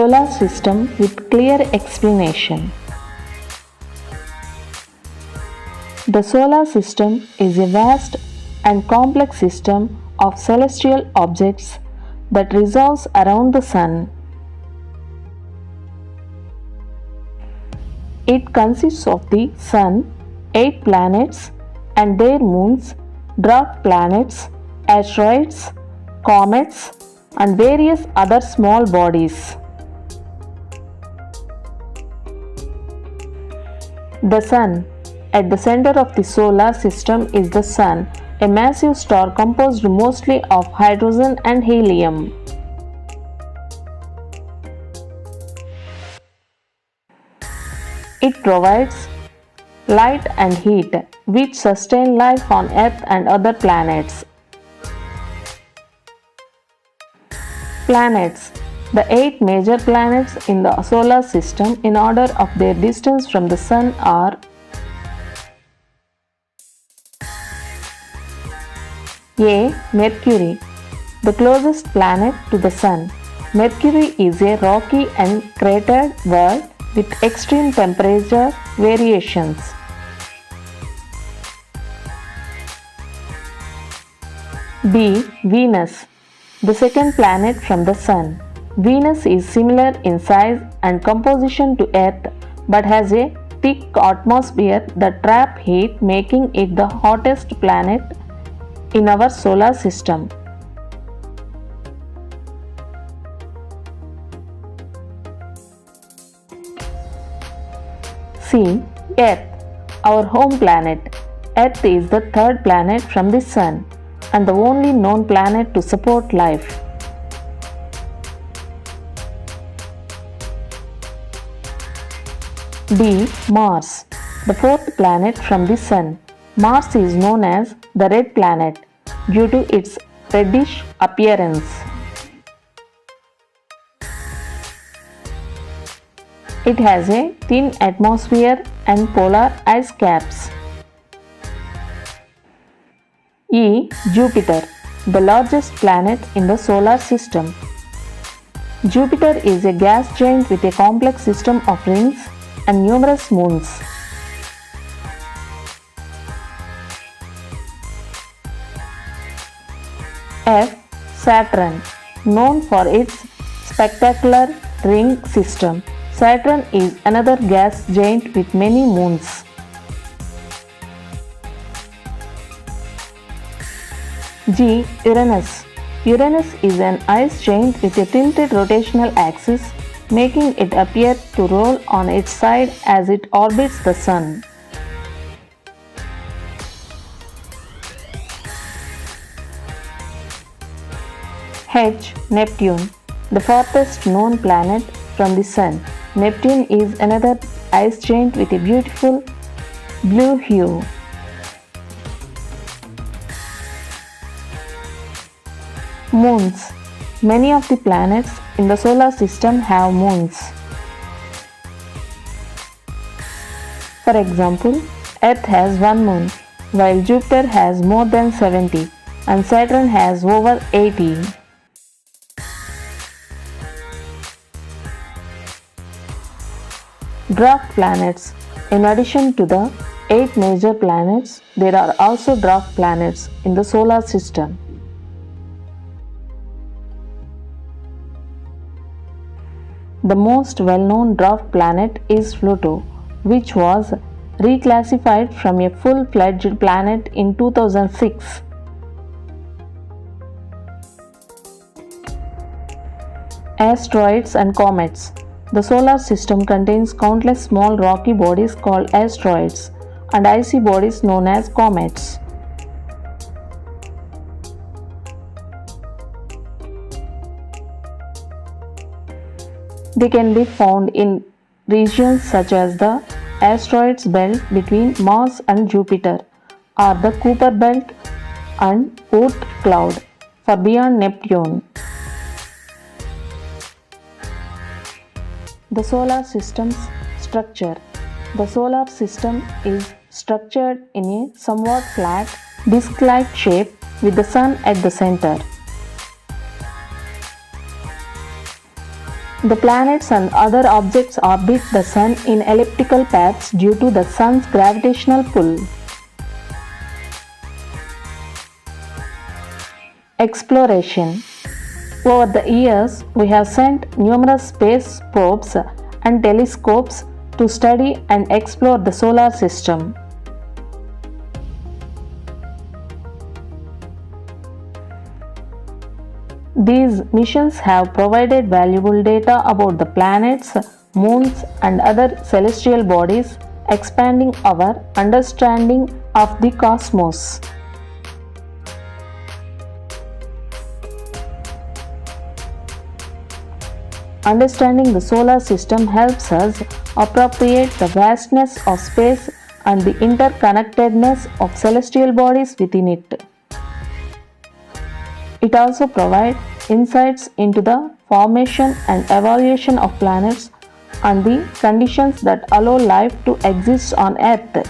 Solar system with clear explanation. The solar system is a vast and complex system of celestial objects that revolves around the Sun. It consists of the Sun, 8 planets and their moons, dwarf planets, asteroids, comets, and various other small bodies. The Sun. At the center of the solar system is the Sun, a massive star composed mostly of hydrogen and helium. It provides light and heat, which sustain life on Earth and other planets. Planets. The 8 major planets in the solar system in order of their distance from the Sun are A. Mercury, the closest planet to the Sun. Mercury is a rocky and cratered world with extreme temperature variations. B. Venus, the second planet from the Sun. Venus is similar in size and composition to Earth but has a thick atmosphere that traps heat, making it the hottest planet in our solar system. C. Earth, our home planet. Earth is the third planet from the Sun and the only known planet to support life. D. Mars, the fourth planet from the Sun. Mars is known as the red planet due to its reddish appearance. It has a thin atmosphere and polar ice caps. E. Jupiter, the largest planet in the solar system. Jupiter is a gas giant with a complex system of rings and numerous moons. F. Saturn, known for its spectacular ring system. Saturn is another gas giant with many moons. G. Uranus. Uranus is an ice giant with a tilted rotational axis, making it appear to roll on its side as it orbits the Sun. H. Neptune, the farthest known planet from the Sun. Neptune is another ice giant with a beautiful blue hue. Moons. Many of the planets in the solar system have moons. For example, Earth has one moon, while Jupiter has more than 70 and Saturn has over 80. Dwarf planets. In addition to the 8 major planets, there are also dwarf planets in the solar system. The most well-known dwarf planet is Pluto, which was reclassified from a full-fledged planet in 2006. Asteroids and comets. The solar system contains countless small rocky bodies called asteroids and icy bodies known as comets. They can be found in regions such as the asteroids belt between Mars and Jupiter, or the Kuiper belt and Oort cloud for beyond Neptune. The solar system's structure. The solar system is structured in a somewhat flat, disc-like shape with the Sun at the center. The planets and other objects orbit the Sun in elliptical paths due to the Sun's gravitational pull. Exploration. Over the years, we have sent numerous space probes and telescopes to study and explore the solar system. These missions have provided valuable data about the planets, moons, and other celestial bodies, expanding our understanding of the cosmos. Understanding the solar system helps us appropriate the vastness of space and the interconnectedness of celestial bodies within it. It also provides insights into the formation and evolution of planets and the conditions that allow life to exist on Earth.